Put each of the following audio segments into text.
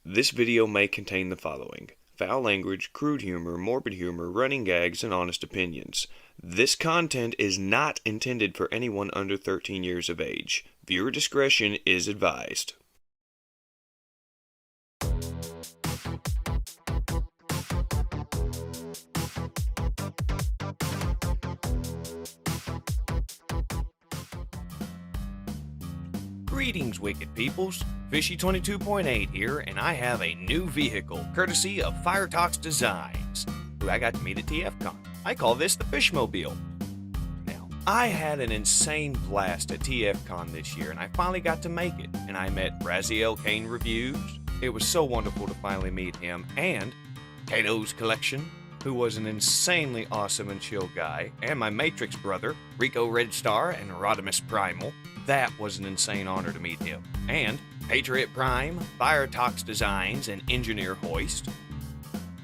This video may contain the following: foul language, crude humor, morbid humor, running gags, and honest opinions. This content is not intended for anyone under 13 years of age. Viewer discretion is advised. Greetings, wicked peoples. Fishy 22.8 here, and I have a new vehicle, courtesy of Firetox Designs, who I got to meet at TFcon. I call this the Fishmobile. Now, I had an insane blast at TFcon this year, and I finally got to make it, and I met Raziel Kane Reviews. It was so wonderful to finally meet him, and Kato's Collection, who was an insanely awesome and chill guy, and my Matrix brother, Rico Redstar and Rodimus Primal. That was an insane honor to meet him. And Patriot Prime, Firetox Designs, and Engineer Hoist.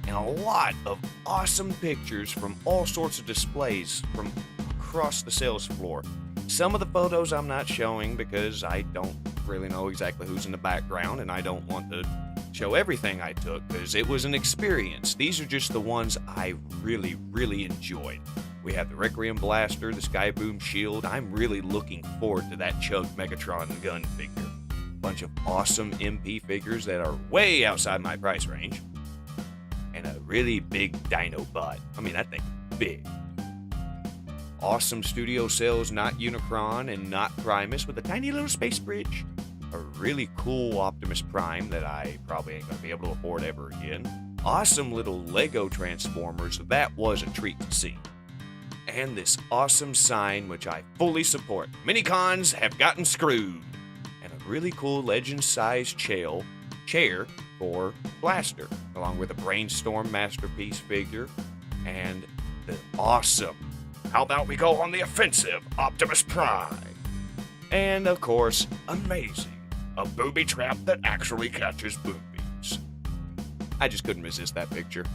And a lot of awesome pictures from all sorts of displays from across the sales floor. Some of the photos I'm not showing because I don't really know exactly who's in the background, and I don't want to show everything I took because it was an experience. These are just the ones I really enjoyed. We have the Requiem Blaster, the Skyboom Shield. I'm really looking forward to that Chug Megatron gun figure. Bunch of awesome MP figures that are way outside my price range. And a really big Dinobot. I mean, that thing's big. Awesome studio cells, not Unicron and not Primus, with a tiny little space bridge. A really cool Optimus Prime that I probably ain't gonna be able to afford ever again. Awesome little Lego Transformers. That was a treat to see. And this awesome sign, which I fully support. Minicons have gotten screwed. And a really cool legend-sized chair for Blaster, along with a Brainstorm Masterpiece figure, and the awesome, how about we go on the offensive, Optimus Prime. And, of course, amazing, a booby trap that actually catches boobies. I just couldn't resist that picture.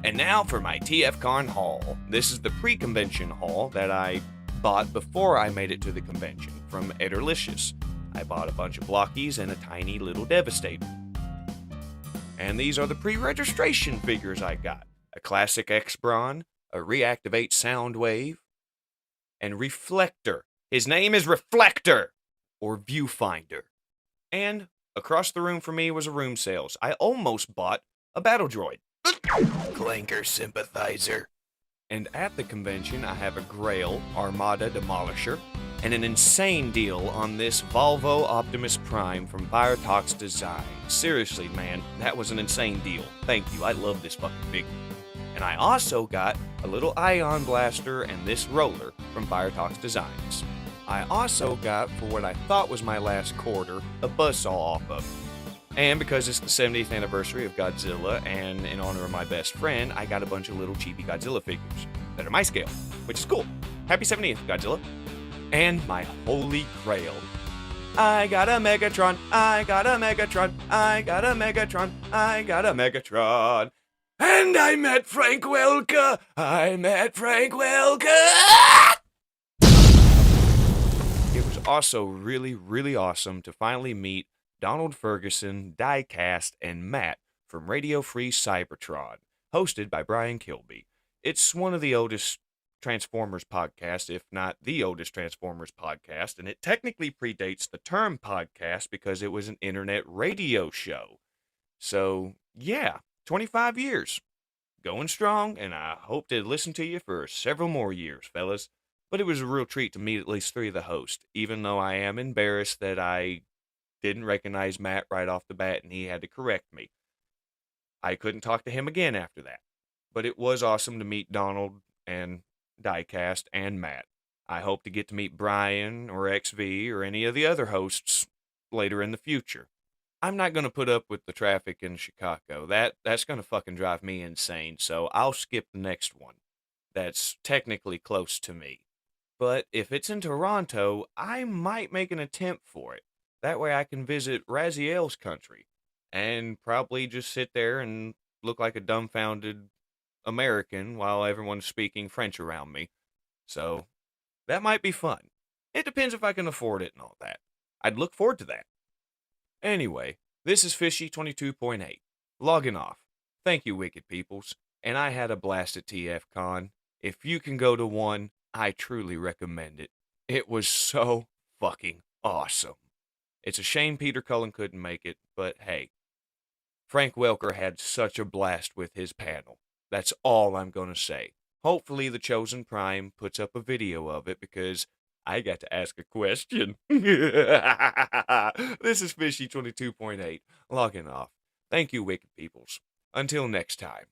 And now for my TFcon haul. This is the pre-convention haul that I bought before I made it to the convention from Ederlicious. I bought a bunch of blockies and a tiny little Devastator. And these are the pre-registration figures I got. A classic X-Bron, a Reactivate Soundwave, and Reflector. His name is Reflector, or Viewfinder. And across the room from me was a room sales. I almost bought a Battle Droid. Clanker Sympathizer. And at the convention, I have a Grail Armada Demolisher and an insane deal on this Volvo Optimus Prime from Firetox Design. Seriously, man, that was an insane deal. Thank you, I love this fucking figure. And I also got a little Ion Blaster and this roller from Firetox Designs. I also got, for what I thought was my last quarter, a buzzsaw off of it. And because it's the 70th anniversary of Godzilla, and in honor of my best friend, I got a bunch of little cheapy Godzilla figures that are my scale, which is cool. Happy 70th, Godzilla. And my holy grail. I got a Megatron, I got a Megatron, I got a Megatron, I got a Megatron. And I met Frank Welker, I met Frank Welker! It was also really awesome to finally meet Donald Ferguson, Diecast, and Matt from Radio Free Cybertron, hosted by Brian Kilby. It's one of the oldest Transformers podcasts, if not the oldest Transformers podcast, and it technically predates the term podcast because it was an internet radio show. So, yeah, 25 years. Going strong, and I hope to listen to you for several more years, fellas. But it was a real treat to meet at least 3 of the hosts, even though I am embarrassed that I didn't recognize Matt right off the bat and he had to correct me. I couldn't talk to him again after that. But it was awesome to meet Donald and Diecast and Matt. I hope to get to meet Brian or XV or any of the other hosts later in the future. I'm not going to put up with the traffic in Chicago. That's going to fucking drive me insane, so I'll skip the next one. That's technically close to me. But if it's in Toronto, I might make an attempt for it. That way I can visit Raziel's country and probably just sit there and look like a dumbfounded American while everyone's speaking French around me. So that might be fun. It depends if I can afford it and all that. I'd look forward to that. Anyway, This is Fishy 22.8, logging off. Thank you, wicked peoples, and I had a blast at TFcon. If you can go to one, I truly recommend it. It was so fucking awesome. It's a shame Peter Cullen couldn't make it, but hey, Frank Welker had such a blast with his panel. That's all I'm going to say. Hopefully, the Chosen Prime puts up a video of it because I got to ask a question. This is Fishy 22.8, logging off. Thank you, wicked peoples. Until next time.